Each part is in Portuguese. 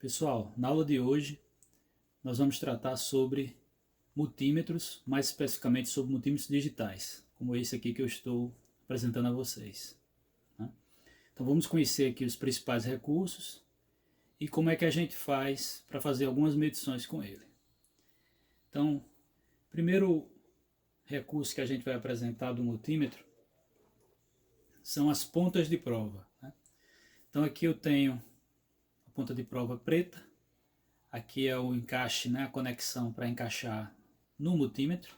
Pessoal, na aula de hoje nós vamos tratar sobre multímetros, mais especificamente sobre multímetros digitais, como esse aqui que eu estou apresentando a vocês, né? Então vamos conhecer aqui os principais recursos e como é que a gente faz para fazer algumas medições com ele. Então, primeiro recurso que a gente vai apresentar do multímetro são as pontas de prova, né? Então aqui eu tenho a ponta de prova preta. Aqui é o encaixe, né, a conexão para encaixar no multímetro.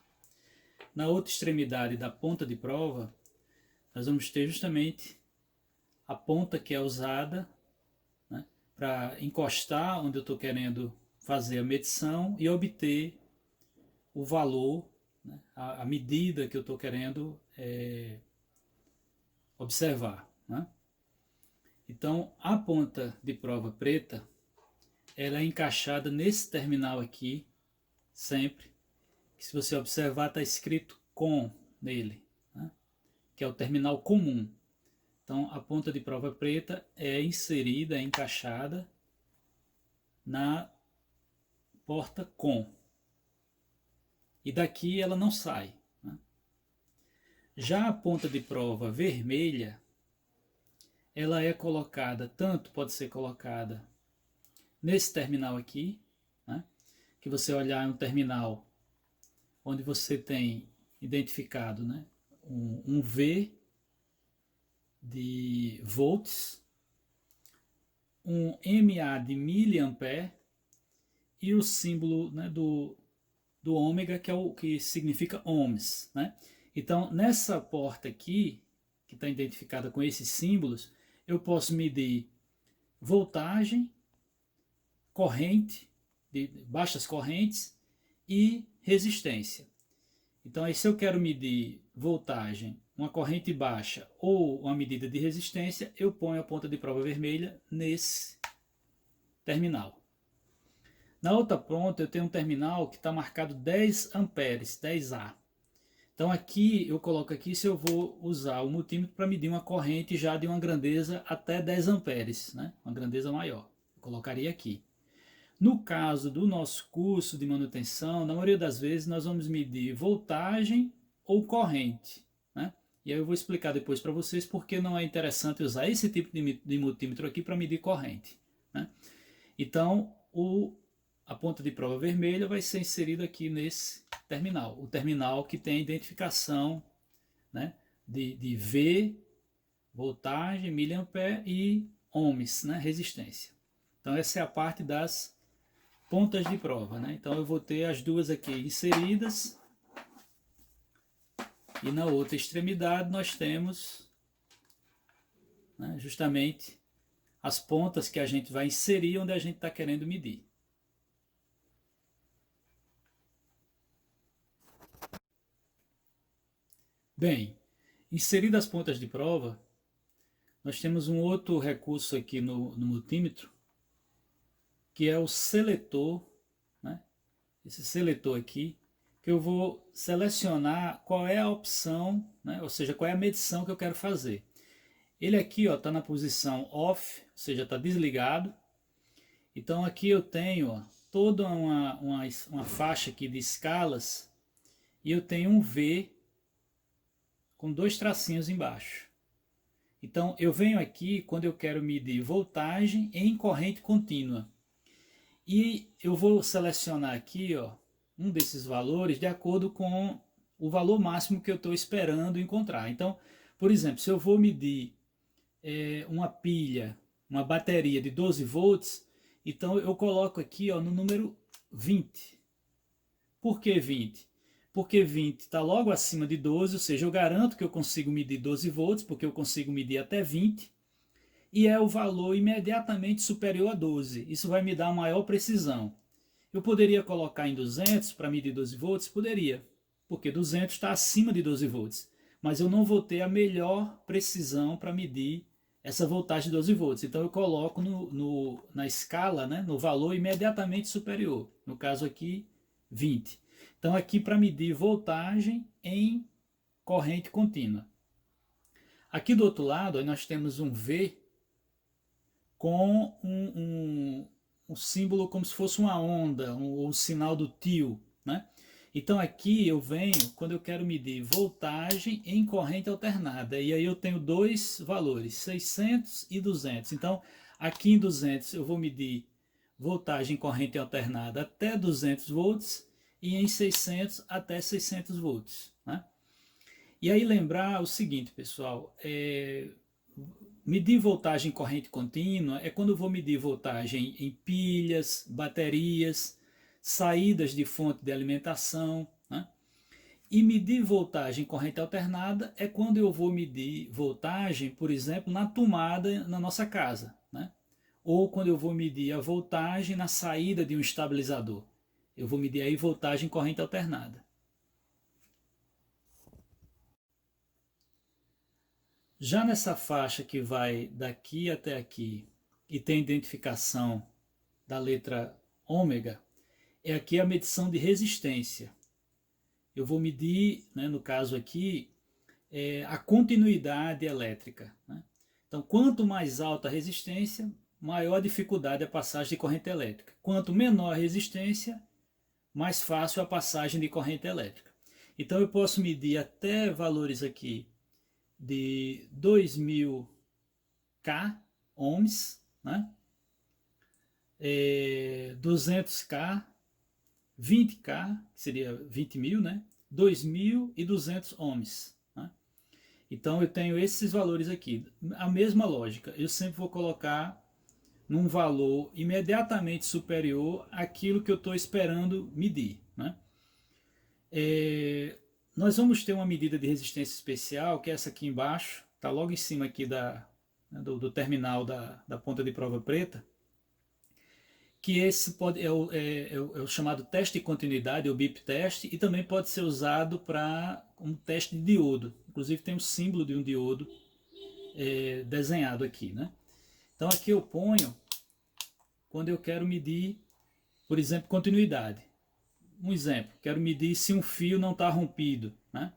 Na outra extremidade da ponta de prova, nós vamos ter justamente a ponta que é usada, né, para encostar onde eu estou querendo fazer a medição e obter o valor, né, a medida que eu estou querendo observar, né? Então, a ponta de prova preta, ela é encaixada nesse terminal aqui, sempre. Que se você observar, está escrito COM nele, né? Que é o terminal comum. Então, a ponta de prova preta é inserida, é encaixada na porta COM. E daqui ela não sai, né? Já a ponta de prova vermelha, ela é colocada, tanto pode ser colocada nesse terminal aqui, né? Que você olhar é um terminal onde você tem identificado, né, um V de volts, um MA de miliampere e o símbolo, né, do ômega, que é o que significa ohms, né? Então, nessa porta aqui, que está identificada com esses símbolos, eu posso medir voltagem, corrente, de baixas correntes e resistência. Então, aí, se eu quero medir voltagem, uma corrente baixa ou uma medida de resistência, eu ponho a ponta de prova vermelha nesse terminal. Na outra ponta, eu tenho um terminal que está marcado 10 amperes, 10A. Então, aqui eu coloco aqui se eu vou usar o multímetro para medir uma corrente já de uma grandeza até 10 amperes, né? Uma grandeza maior. Eu colocaria aqui. No caso do nosso curso de manutenção, na maioria das vezes nós vamos medir voltagem ou corrente, né? E aí eu vou explicar depois para vocês porque não é interessante usar esse tipo de multímetro aqui para medir corrente, né? Então, a ponta de prova vermelha vai ser inserida aqui nesse terminal, o terminal que tem a identificação, né, de V, voltagem, miliampere e ohms, né, resistência. Então essa é a parte das pontas de prova, né? Então eu vou ter as duas aqui inseridas e na outra extremidade nós temos, né, justamente as pontas que a gente vai inserir onde a gente está querendo medir. Bem, inseridas as pontas de prova, nós temos um outro recurso aqui no multímetro, que é o seletor, né? Esse seletor aqui, que eu vou selecionar qual é a opção, né? Ou seja, qual é a medição que eu quero fazer. Ele aqui está na posição off, ou seja, está desligado. Então aqui eu tenho, ó, toda uma faixa aqui de escalas e eu tenho um V com dois tracinhos embaixo. Então eu venho aqui quando eu quero medir voltagem em corrente contínua. E eu vou selecionar aqui, ó, um desses valores de acordo com o valor máximo que eu estou esperando encontrar. Então, por exemplo, se eu vou medir uma pilha, uma bateria de 12 volts, então eu coloco aqui, ó, no número 20. Por que 20? Porque 20 está logo acima de 12, ou seja, eu garanto que eu consigo medir 12 volts, porque eu consigo medir até 20, e é o valor imediatamente superior a 12. Isso vai me dar maior precisão. Eu poderia colocar em 200 para medir 12 volts? Poderia, porque 200 está acima de 12 volts. Mas eu não vou ter a melhor precisão para medir essa voltagem de 12 volts. Então eu coloco na escala, né, no valor imediatamente superior. No caso aqui, 20. Então aqui para medir voltagem em corrente contínua. Aqui do outro lado nós temos um V com um símbolo como se fosse uma onda, um sinal do tio, né? Então aqui eu venho quando eu quero medir voltagem em corrente alternada, e aí eu tenho dois valores, 600 e 200. Então aqui em 200 eu vou medir voltagem em corrente alternada até 200 volts e em 600 até 600 volts, né? E aí lembrar o seguinte, pessoal, medir voltagem em corrente contínua é quando eu vou medir voltagem em pilhas, baterias, saídas de fonte de alimentação, né? E medir voltagem em corrente alternada é quando eu vou medir voltagem, por exemplo, na tomada na nossa casa, né? Ou quando eu vou medir a voltagem na saída de um estabilizador. Eu vou medir aí voltagem em corrente alternada. Já nessa faixa que vai daqui até aqui e tem identificação da letra ômega, é aqui a medição de resistência. Eu vou medir, né, no caso aqui, a continuidade elétrica, né? Então, quanto mais alta a resistência, maior a dificuldade a passagem de corrente elétrica. Quanto menor a resistência, mais fácil a passagem de corrente elétrica. Então, eu posso medir até valores aqui de 2000 K ohms, né? 200K, 20K, que seria 20 mil, né? 2.200 ohms, né? Então eu tenho esses valores aqui. A mesma lógica, eu sempre vou colocar num valor imediatamente superior àquilo que eu estou esperando medir, né? Nós vamos ter uma medida de resistência especial, que é essa aqui embaixo, está logo em cima aqui do terminal da ponta de prova preta, que esse é o chamado teste de continuidade, o BIP teste, e também pode ser usado para um teste de diodo. Inclusive tem um símbolo de um diodo desenhado aqui, né? Então aqui eu ponho quando eu quero medir, por exemplo, continuidade. Um exemplo, quero medir se um fio não está rompido, né?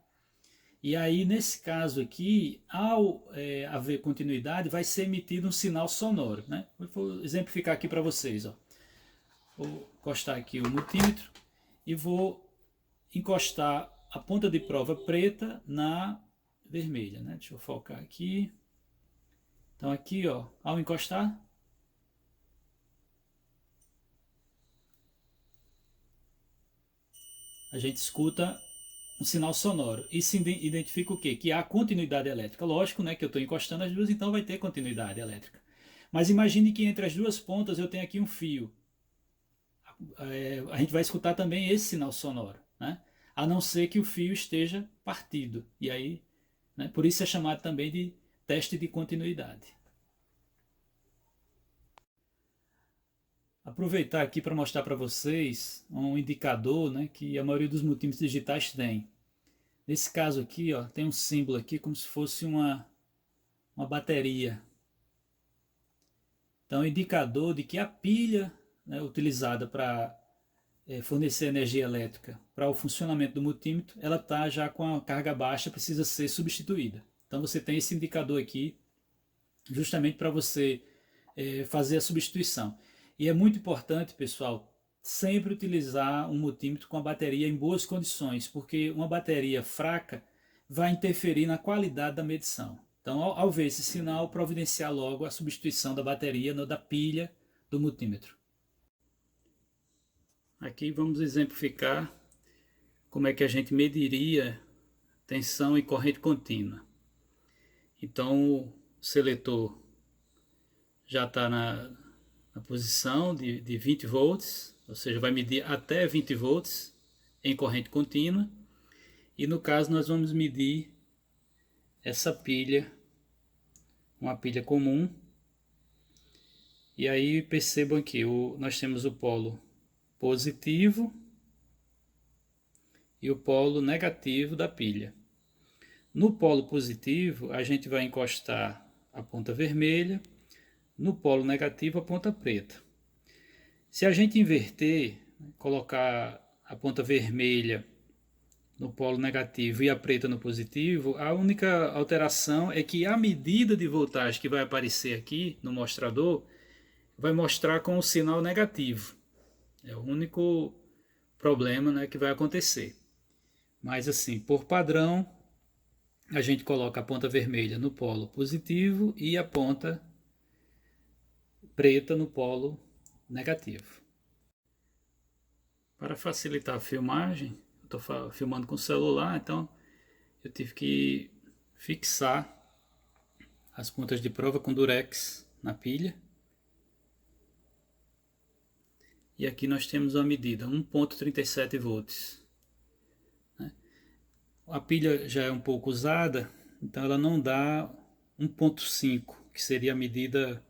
E aí, nesse caso aqui, ao haver continuidade, vai ser emitido um sinal sonoro, né? Vou exemplificar aqui para vocês, ó. Vou encostar aqui o multímetro e vou encostar a ponta de prova preta na vermelha, né? Deixa eu focar aqui. Então aqui, ó, ao encostar, a gente escuta um sinal sonoro. Isso identifica o quê? Que há continuidade elétrica. Lógico, né, que eu estou encostando as duas, então vai ter continuidade elétrica. Mas imagine que entre as duas pontas eu tenho aqui um fio. A gente vai escutar também esse sinal sonoro, né? A não ser que o fio esteja partido. E aí, né, por isso é chamado também de teste de continuidade. Aproveitar aqui para mostrar para vocês um indicador, né, que a maioria dos multímetros digitais tem. Nesse caso aqui, ó, tem um símbolo aqui como se fosse uma bateria. Então, é um indicador de que a pilha, né, utilizada para fornecer energia elétrica para o funcionamento do multímetro, ela está já com a carga baixa, precisa ser substituída. Então você tem esse indicador aqui justamente para você fazer a substituição. E é muito importante, pessoal, sempre utilizar um multímetro com a bateria em boas condições, porque uma bateria fraca vai interferir na qualidade da medição. Então, ao ver esse sinal, providenciar logo a substituição da bateria, da pilha do multímetro. Aqui vamos exemplificar como é que a gente mediria tensão e corrente contínua. Então, o seletor já está na posição de 20 volts, ou seja, vai medir até 20 volts em corrente contínua. E no caso nós vamos medir essa pilha, uma pilha comum. E aí percebam que nós temos o polo positivo e o polo negativo da pilha. No polo positivo a gente vai encostar a ponta vermelha, no polo negativo a ponta preta. Se a gente inverter, colocar a ponta vermelha no polo negativo e a preta no positivo, a única alteração é que a medida de voltagem que vai aparecer aqui no mostrador vai mostrar com o sinal negativo. É o único problema, né, que vai acontecer. Mas assim, por padrão, a gente coloca a ponta vermelha no polo positivo e a ponta preta no polo negativo. Para facilitar a filmagem, eu estou filmando com o celular, então eu tive que fixar as pontas de prova com durex na pilha. E aqui nós temos a medida 1.37 volts. A pilha já é um pouco usada, então ela não dá 1.5, que seria a medida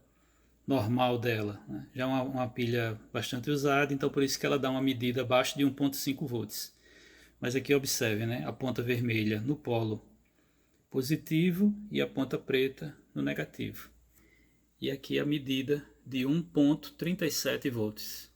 normal dela. Já é uma pilha bastante usada, então por isso que ela dá uma medida abaixo de 1.5 volts. Mas aqui observe, né? A ponta vermelha no polo positivo e a ponta preta no negativo. E aqui a medida de 1.37 volts.